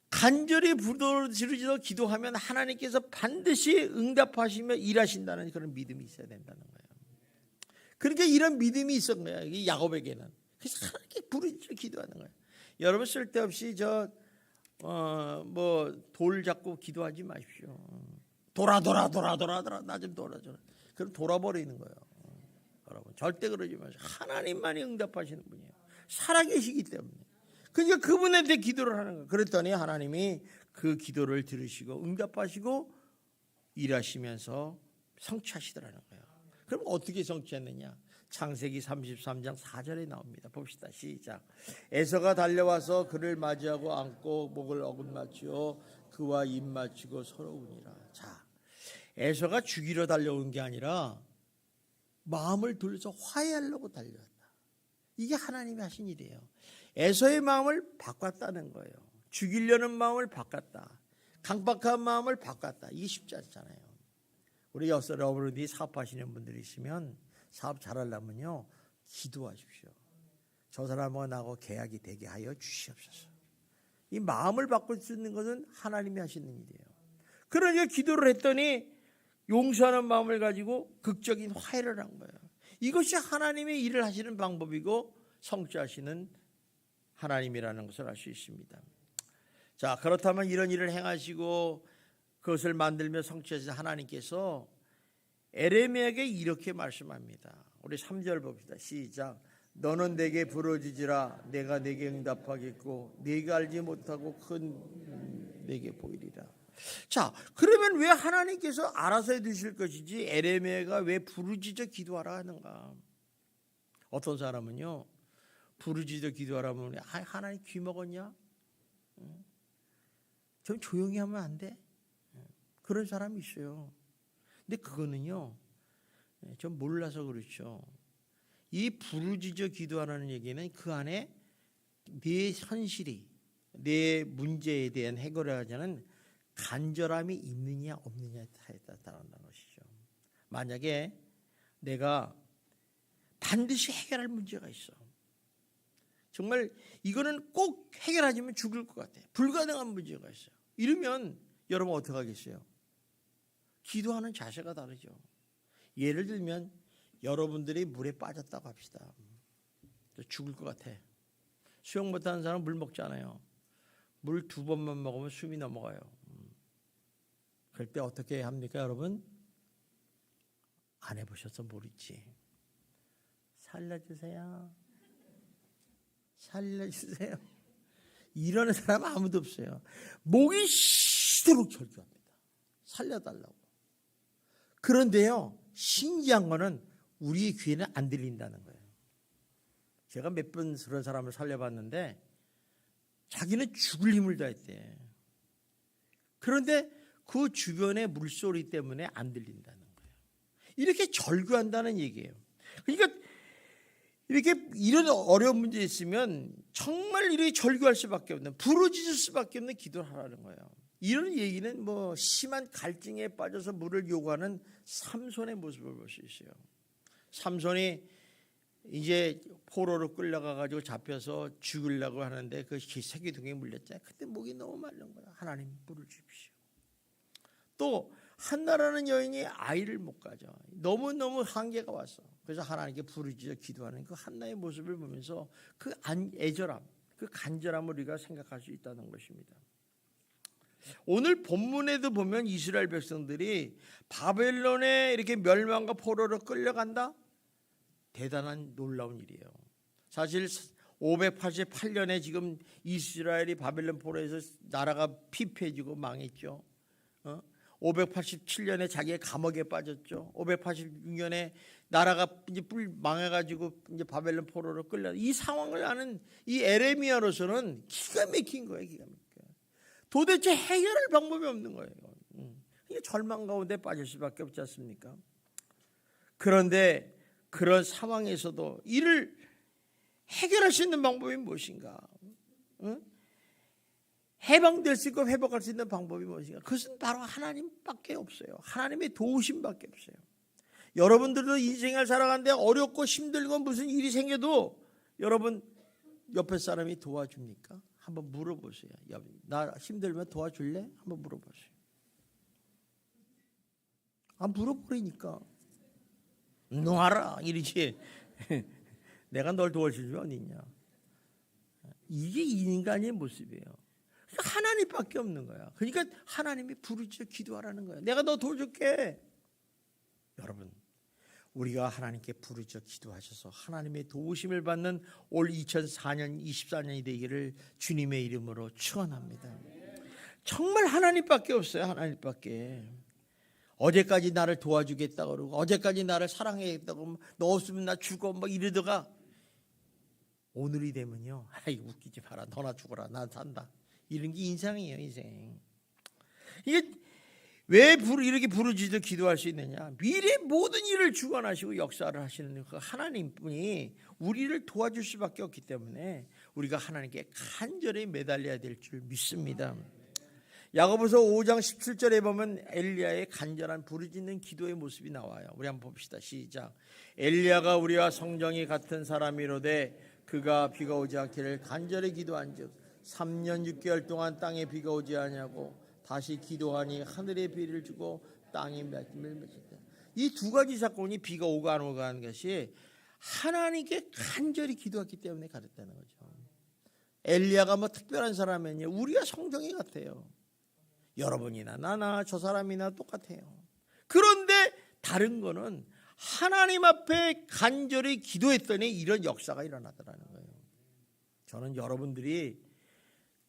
간절히 부르짖어 기도하면 하나님께서 반드시 응답하시며 일하신다는 그런 믿음이 있어야 된다는 거예요. 그러니까 이런 믿음이 있었던 거예요. 이 야곱에게는. 그래서 하나님께 부르짖어 기도하는 거예요. 여러분 쓸데없이 돌 잡고 기도하지 마십시오. 돌아 나 좀 돌아줘라. 그럼 돌아버리는 거예요. 여러분 절대 그러지 마세요. 하나님만이 응답하시는 분이에요. 살아계시기 때문에. 그러니까 그분한테 기도를 하는 거예요. 그랬더니 하나님이 그 기도를 들으시고 응답하시고 일하시면서 성취하시더라는 거예요. 그럼 어떻게 성취했느냐? 창세기 33장 4절에 나옵니다. 봅시다. 시작. 에서가 달려와서 그를 맞이하고 안고 목을 어긋맞추어 그와 입 맞추고 서로 우니라. 자, 에서가 죽이러 달려온 게 아니라 마음을 돌려서 화해하려고 달려왔다. 이게 하나님이 하신 일이에요. 에서의 마음을 바꿨다는 거예요. 죽이려는 마음을 바꿨다. 강박한 마음을 바꿨다. 이게 쉽지 않잖아요. 우리 여러분들이 사업하시는 분들이 있으면 사업 잘하려면요, 기도하십시오. 저 사람과 나하고 계약이 되게 하여 주시옵소서. 이 마음을 바꿀 수 있는 것은 하나님이 하시는 일이에요. 그러니까 기도를 했더니 용서하는 마음을 가지고 극적인 화해를 한 거예요. 이것이 하나님의 일을 하시는 방법이고 성취하시는 하나님이라는 것을 알 수 있습니다. 자, 그렇다면 이런 일을 행하시고 그것을 만들며 성취하신 하나님께서 에레미야에게 이렇게 말씀합니다. 우리 3절 봅시다. 시작. 너는 내게 부르짖으라. 내가 내게 응답하겠고 네가 알지 못하고 큰 내게 보이리라. 자, 그러면 왜 하나님께서 알아서 해주실 것이지 에레미야가 왜 부르짖어 기도하라 하는가? 어떤 사람은요, 부르짖어 기도하라면 하나님 귀 먹었냐? 좀 조용히 하면 안 돼? 그런 사람이 있어요. 근데 그거는요, 좀 몰라서 그렇죠. 이 부르짖어 기도하라는 얘기는 그 안에 내 현실이, 내 문제에 대한 해결을 하자는 간절함이 있느냐 없느냐에 따른다는 것이죠. 만약에 내가 반드시 해결할 문제가 있어. 정말 이거는 꼭 해결하지면 죽을 것 같아. 불가능한 문제가 있어요. 이러면 여러분 어떻게 하겠어요? 기도하는 자세가 다르죠. 예를 들면 여러분들이 물에 빠졌다고 합시다. 죽을 것 같아. 수영 못하는 사람은 물 먹잖아요. 물 2번만 먹으면 숨이 넘어가요. 그럴 때 어떻게 합니까, 여러분? 안 해보셔서 모르지. 살려주세요. 살려주세요. 이러는 사람 아무도 없어요. 목이 쉬도록 절규합니다. 살려달라고. 그런데요, 신기한 거는 우리의 귀에는 안 들린다는 거예요. 제가 몇 번 그런 사람을 살려봤는데 자기는 죽을 힘을 다했대. 그런데 그 주변의 물소리 때문에 안 들린다는 거예요. 이렇게 절규한다는 얘기예요. 그러니까 이렇게 이런 어려운 문제 있으면 정말 이렇게 절규할 수밖에 없는, 부르짖을 수밖에 없는 기도를 하라는 거예요. 이런 얘기는 뭐 심한 갈증에 빠져서 물을 요구하는 삼손의 모습을 볼 수 있어요. 삼손이 이제 포로로 끌려가가지고 잡혀서 죽으려고 하는데 그 새기둥에 물렸잖아요. 그때 목이 너무 마른 거야. 하나님 물을 주십시오. 또 한나라는 여인이 아이를 못 가져. 너무너무 한계가 왔어. 그래서 하나님께 부르짖어 기도하는 그 한나의 모습을 보면서 그 애절함, 그 간절함을 우리가 생각할 수 있다는 것입니다. 오늘 본문에도 보면 이스라엘 백성들이 바벨론에 이렇게 멸망과 포로로 끌려간다? 대단한 놀라운 일이에요. 사실 588년에 지금 이스라엘이 바벨론 포로에서 나라가 피폐해지고 망했죠. 587년에 자기의 감옥에 빠졌죠. 586년에 나라가 이제 망해가지고 이제 바벨론 포로로 끌려. 이 상황을 아는 이 에레미야로서는 기가 막힌 거예요. 기가 막혀. 도대체 해결할 방법이 없는 거예요. 이게 절망 가운데 빠질 수밖에 없지 않습니까? 그런데 그런 상황에서도 이를 해결할 수 있는 방법이 무엇인가? 해방될 수 있고 회복할 수 있는 방법이 무엇인가? 그것은 바로 하나님밖에 없어요. 하나님의 도우심밖에 없어요. 여러분들도 인생을 살아가는데 어렵고 힘들고 무슨 일이 생겨도 여러분 옆에 사람이 도와줍니까? 한번 물어보세요. 나 힘들면 도와줄래? 한번 물어보세요. 물어보니까 놔라 이러지. 내가 널 도와줄 줄 어디 있냐. 이게 인간의 모습이에요. 하나님밖에 없는 거야. 그러니까 하나님이 부르짖어 기도하라는 거야. 내가 너 도와줄게. 여러분, 우리가 하나님께 부르짖어 기도하셔서 하나님의 도우심을 받는 올 2004년 24년이 되기를 주님의 이름으로 축원합니다. 정말 하나님밖에 없어요. 하나님밖에. 어제까지 나를 도와주겠다고 그러고 어제까지 나를 사랑하겠다고 그러고 너 없으면 나 죽어 막 이러다가 오늘이 되면요, 아이 웃기지 마라, 너나 죽어라, 난 산다. 이런 게 인생이에요, 인생. 이게 왜 이렇게 부르짖어 기도할 수 있느냐? 미래 모든 일을 주관하시고 역사를 하시는 그 하나님분이 우리를 도와줄 수밖에 없기 때문에 우리가 하나님께 간절히 매달려야 될 줄 믿습니다. 야고보서 5장 17절에 보면 엘리야의 간절한 부르짖는 기도의 모습이 나와요. 우리 한번 봅시다. 시작. 엘리야가 우리와 성정이 같은 사람이로되 그가 비가 오지 않기를 간절히 기도한즉 3년 6개월 동안 땅에 비가 오지 아니하고 다시 기도하니 하늘에 비를 주고 땅이 맺음을 맺었다. 이 두 가지 사건이 비가 오고 안 오고 하는 것이 하나님께 간절히 기도했기 때문에 가졌다는 거죠. 엘리야가 뭐 특별한 사람이냐? 우리가 성정이 같아요. 여러분이나 나나 저 사람이나 똑같아요. 그런데 다른 거는 하나님 앞에 간절히 기도했더니 이런 역사가 일어나더라는 거예요. 저는 여러분들이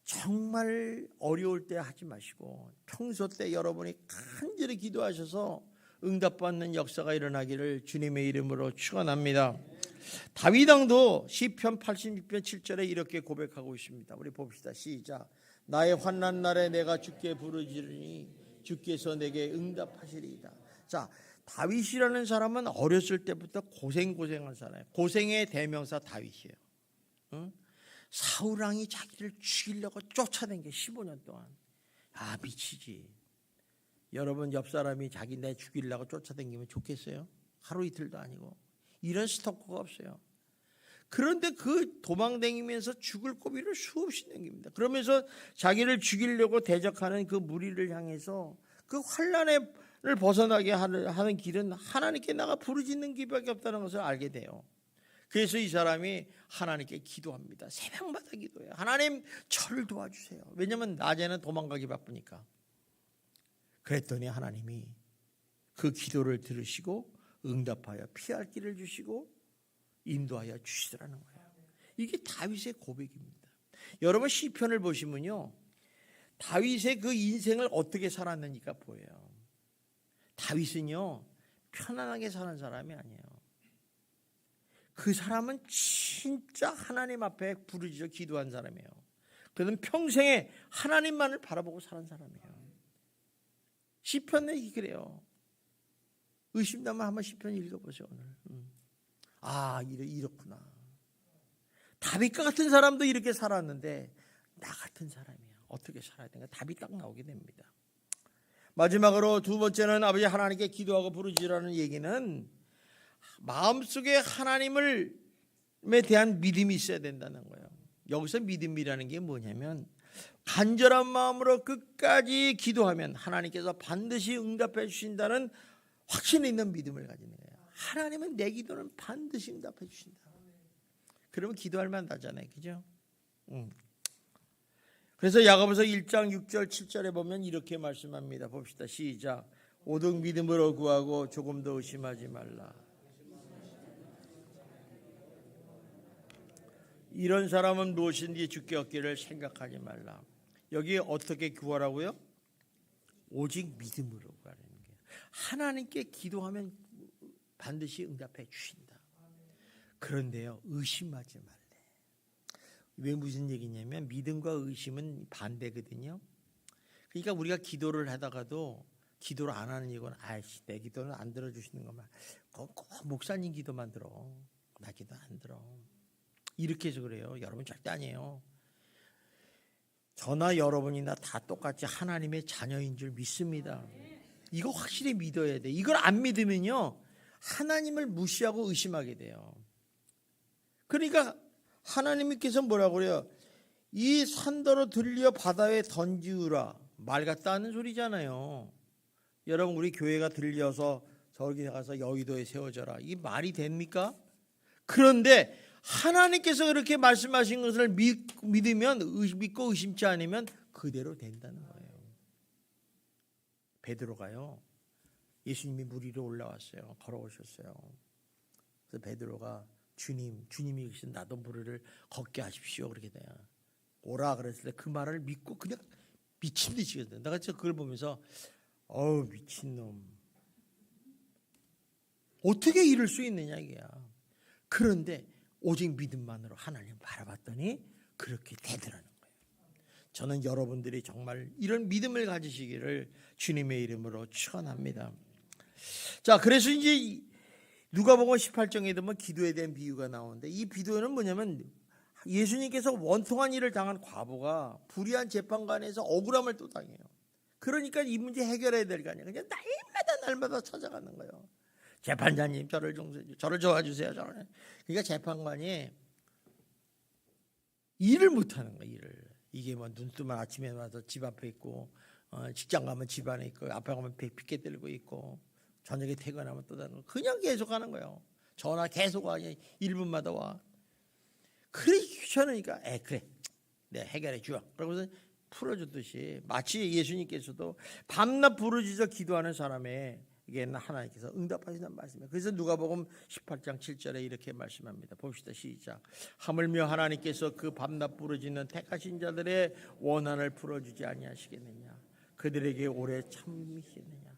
정말 어려울 때 하지 마시고 평소 때 여러분이 간절히 기도하셔서 응답받는 역사가 일어나기를 주님의 이름으로 축원합니다. 다윗 왕도 시편 86편 7절에 이렇게 고백하고 있습니다. 우리 봅시다. 시작. 나의 환난 날에 내가 주께 부르짖으니 주께서 내게 응답하시리이다. 자, 다윗이라는 사람은 어렸을 때부터 고생한 사람이에요. 고생의 대명사 다윗이에요. 응? 사울 왕이 자기를 죽이려고 쫓아낸 게 15년 동안. 아, 미치지. 여러분 옆 사람이 자기 내 죽이려고 쫓아다니면 좋겠어요? 하루 이틀도 아니고. 이런 스토커가 없어요. 그런데 그 도망다니면서 죽을 고비를 수없이 남깁니다. 그러면서 자기를 죽이려고 대적하는 그 무리를 향해서 그 환난을 벗어나게 하는 길은 하나님께 나가 부르짖는 길밖에 없다는 것을 알게 돼요. 그래서 이 사람이 하나님께 기도합니다. 새벽마다 기도해요. 하나님 저를 도와주세요. 왜냐하면 낮에는 도망가기 바쁘니까. 그랬더니 하나님이 그 기도를 들으시고 응답하여 피할 길을 주시고 인도하여 주시더라는 거예요. 이게 다윗의 고백입니다. 여러분 시편을 보시면요, 다윗의 그 인생을 어떻게 살았는지가 보여요. 다윗은요 편안하게 사는 사람이 아니에요. 그 사람은 진짜 하나님 앞에 부르짖어 기도한 사람이에요. 그는 평생에 하나님만을 바라보고 사는 사람이에요. 시편이 그래요. 의심나면 한번 시편 읽어보세요 오늘. 아, 이렇구나. 다윗과 같은 사람도 이렇게 살았는데 나 같은 사람이야. 어떻게 살아야 되는가? 답이 딱 나오게 됩니다. 마지막으로 두 번째는 아버지 하나님께 기도하고 부르짖으라는 얘기는 마음속에 하나님에 대한 믿음이 있어야 된다는 거예요. 여기서 믿음이라는 게 뭐냐면 간절한 마음으로 끝까지 기도하면 하나님께서 반드시 응답해 주신다는 확신 있는 믿음을 가지는 거예요. 하나님은 내 기도는 반드시 응답해 주신다. 그러면 기도할 만하잖아요. 그죠? 그래서 야고보서 1장 6절 7절에 보면 이렇게 말씀합니다. 봅시다. 시작. 오직 믿음으로 구하고 조금 더 의심하지 말라. 이런 사람은 무엇인지 주께 얻기를 생각하지 말라. 여기 어떻게 구하라고요? 오직 믿음으로 구하라는 거예요. 하나님께 기도하면 반드시 응답해 주신다. 그런데요, 의심하지 말래. 왜 무슨 얘기냐면 믿음과 의심은 반대거든요. 그러니까 우리가 기도를 하다가도 기도를 안 하는 이유는 아이씨 내 기도는 안 들어주시는 것만 꼭 목사님 기도만 들어. 나 기도 안 들어. 이렇게 해서 그래요. 여러분 절대 아니에요. 저나 여러분이나 다 똑같이 하나님의 자녀인 줄 믿습니다. 이거 확실히 믿어야 돼. 이걸 안 믿으면요 하나님을 무시하고 의심하게 돼요. 그러니까 하나님께서 뭐라고 그래요? 이 산더러 들려 바다에 던지우라. 말 같다 하는 소리잖아요. 여러분 우리 교회가 들려서 저기 가서 여의도에 세워져라. 이게 말이 됩니까? 그런데 하나님께서 그렇게 말씀하신 것을 믿으면 믿고 의심치 않으면 그대로 된다는 거예요. 베드로가요 예수님이 물 위로 올라왔어요. 걸어오셨어요. 그래서 베드로가 주님이 계신 나도 물을 걷게 하십시오. 그렇게 돼요. 오라 그랬을 때 그 말을 믿고 그냥 미친 듯이 거든. 내가 진짜 그걸 보면서 미친놈. 어떻게 이럴 수 있느냐 이게야. 그런데 오직 믿음만으로 하나님 바라봤더니 그렇게 되더라는 거예요. 저는 여러분들이 정말 이런 믿음을 가지시기를 주님의 이름으로 축원합니다. 자, 그래서 이제 누가복음 18장에 보면 기도에 대한 비유가 나오는데 이 비유는 뭐냐면 예수님께서 원통한 일을 당한 과부가 불의한 재판관에서 억울함을 또 당해요. 그러니까 이 문제 해결해야 될 거 아니에요. 그냥 날마다 찾아가는 거예요. 재판장님 저를 도와주세요. 그러니까 재판관이 일을 못하는 거예요. 이게 뭐 눈 뜨면 아침에 와서 집 앞에 있고 직장 가면 집 안에 있고 앞에 가면 빗게 들고 있고 저녁에 퇴근하면 또 다른 거 그냥 계속 하는 거예요. 전화 계속 와. 1분마다 와. 그래 귀찮으니까 그래 내가 해결해 줘. 그러고서 풀어줬듯이 마치 예수님께서도 밤낮 부르짖어 기도하는 사람에게 하나님께서 응답하신다는 말씀이에요. 그래서 누가복음 18장 7절에 이렇게 말씀합니다. 봅시다. 시작. 하물며 하나님께서 그 밤낮 부르짖는 택하신 자들의 원한을 풀어주지 아니하시겠느냐. 그들에게 오래 참으시겠느냐.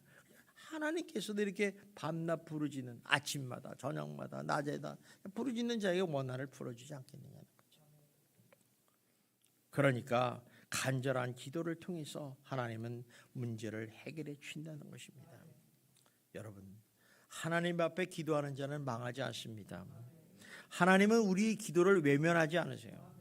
하나님께서도 이렇게 밤낮 부르짖는 아침마다 저녁마다 낮에다 부르짖는 자에게 원한을 풀어주지 않겠느냐는 거죠. 그러니까 간절한 기도를 통해서 하나님은 문제를 해결해 주신다는 것입니다. 여러분, 하나님 앞에 기도하는 자는 망하지 않습니다. 하나님은 우리 기도를 외면하지 않으세요.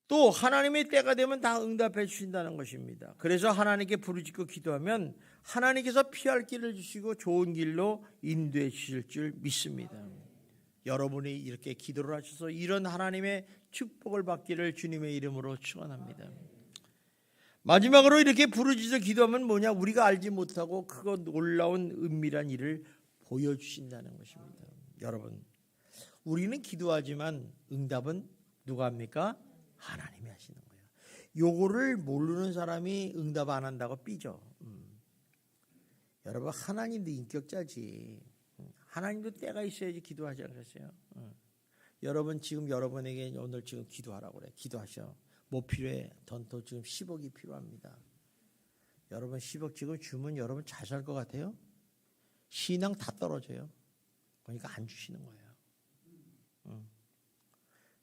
또 하나님의 때가 되면 다 응답해 주신다는 것입니다. 그래서 하나님께 부르짖고 기도하면 하나님께서 피할 길을 주시고 좋은 길로 인도해 주실 줄 믿습니다. 여러분이 이렇게 기도를 하셔서 이런 하나님의 축복을 받기를 주님의 이름으로 축원합니다. 마지막으로 이렇게 부르짖어 기도하면 뭐냐? 우리가 알지 못하고 크고 놀라운 은밀한 일을 보여주신다는 것입니다. 여러분, 우리는 기도하지만 응답은 누가 합니까? 하나님이 하시는 거예요. 요거를 모르는 사람이 응답 안 한다고 삐져. 여러분, 하나님도 인격자지. 하나님도 때가 있어야지 기도하지 않겠어요? 여러분 지금 여러분에게 오늘 지금 기도하라고 그래. 기도하셔. 뭐 필요해? 던토 지금 10억이 필요합니다. 여러분 10억 지금 주면 여러분 잘 살 것 같아요? 신앙 다 떨어져요. 그러니까 안 주시는 거예요.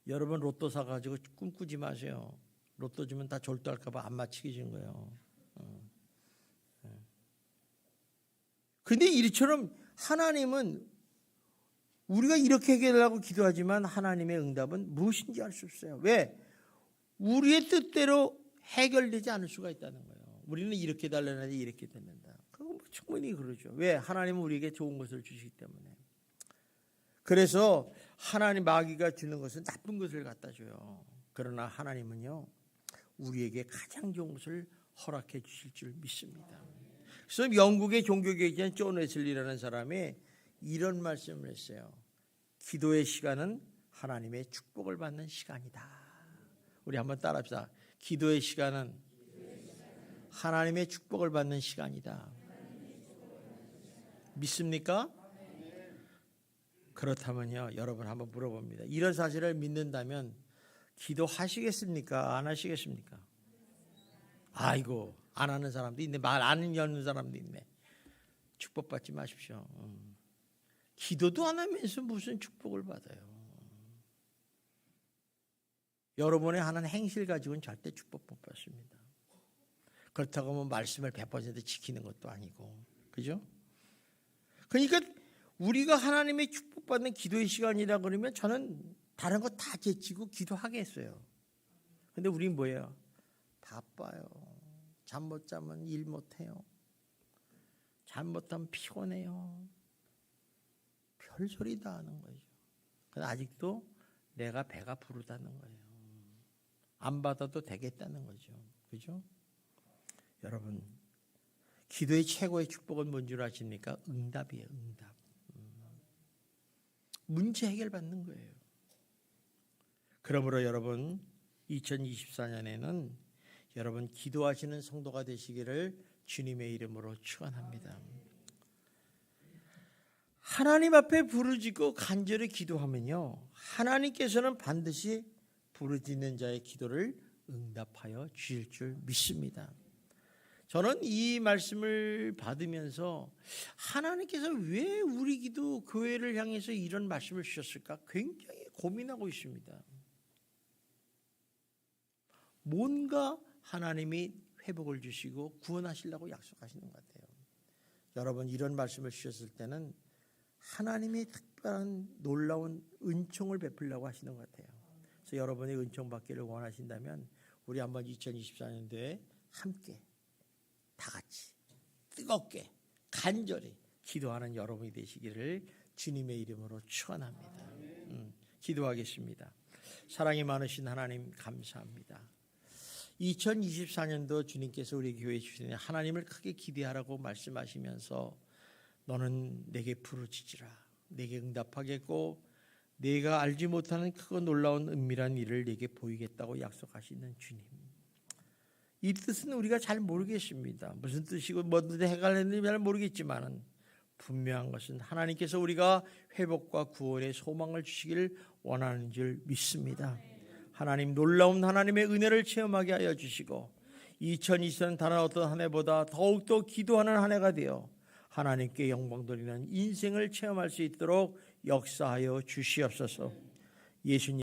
여러분 로또 사가지고 꿈꾸지 마세요. 로또 주면 다 졸도할까봐 안 맞히게 준 거예요. 근데 이처럼 하나님은 우리가 이렇게 해결하고 기도하지만 하나님의 응답은 무엇인지 알 수 없어요. 왜? 우리의 뜻대로 해결되지 않을 수가 있다는 거예요. 우리는 이렇게 달라는데 이렇게 된다. 그건 충분히 그러죠. 왜? 하나님은 우리에게 좋은 것을 주시기 때문에. 그래서 하나님 마귀가 주는 것은 나쁜 것을 갖다 줘요. 그러나 하나님은요 우리에게 가장 좋은 것을 허락해 주실 줄 믿습니다. 그래서 영국의 종교개혁자인 존 웨슬리라는 사람이 이런 말씀을 했어요. 기도의 시간은 하나님의 축복을 받는 시간이다. 우리 한번 따라합시다. 기도의 시간은 하나님의 축복을 받는 시간이다. 믿습니까? 그렇다면요, 여러분 한번 물어봅니다. 이런 사실을 믿는다면 기도하시겠습니까? 안 하시겠습니까? 아이고, 안 하는 사람도 있네. 말 안 여는 사람도 있네. 축복받지 마십시오. 기도도 안 하면서 무슨 축복을 받아요? 여러분의 하는 행실 가지고는 절대 축복 못 받습니다. 그렇다고 하면 말씀을 100% 지키는 것도 아니고, 그죠? 그러니까 우리가 하나님의 축복받는 기도의 시간이라 그러면 저는 다른 거 다 제치고 기도하겠어요. 근데 우린 뭐예요? 바빠요. 잠 못 자면 일 못해요. 잠 못하면 피곤해요. 별소리 다 하는 거죠. 근데 아직도 내가 배가 부르다는 거예요. 안 받아도 되겠다는 거죠. 그죠? 여러분, 기도의 최고의 축복은 뭔 줄 아십니까? 응답이에요. 응답. 문제 해결 받는 거예요. 그러므로 여러분 2024년에는 여러분 기도하시는 성도가 되시기를 주님의 이름으로 축원합니다. 하나님 앞에 부르짖고 간절히 기도하면요, 하나님께서는 반드시 부르짖는 자의 기도를 응답하여 주실 줄 믿습니다. 저는 이 말씀을 받으면서 하나님께서 왜 우리 기도 교회를 향해서 이런 말씀을 주셨을까 굉장히 고민하고 있습니다. 뭔가 하나님이 회복을 주시고 구원하시려고 약속하시는 것 같아요. 여러분, 이런 말씀을 주셨을 때는 하나님이 특별한 놀라운 은총을 베풀려고 하시는 것 같아요. 그래서 여러분이 은총 받기를 원하신다면 우리 한번 2024년도에 함께 다 같이 뜨겁게 간절히 기도하는 여러분이 되시기를 주님의 이름으로 축원합니다. 기도하겠습니다. 사랑이 많으신 하나님, 감사합니다. 2024년도 주님께서 우리 교회에 주시는 하나님을 크게 기대하라고 말씀하시면서 너는 내게 부르짖으라, 내게 응답하겠고 내가 알지 못하는 크고 놀라운 은밀한 일을 내게 보이겠다고 약속하시는 주님, 이 뜻은 우리가 잘 모르겠습니다. 무슨 뜻이고 뭔 뜻이 헷갈리는지 잘 모르겠지만 분명한 것은 하나님께서 우리가 회복과 구원의 소망을 주시기를 원하는 줄 믿습니다. 하나님, 놀라운 하나님의 은혜를 체험하게 하여 주시고 2024년 다른 어떤 한 해보다 더욱더 기도하는 한 해가 되어 하나님께 영광 돌리는 인생을 체험할 수 있도록 역사하여 주시옵소서. 예수님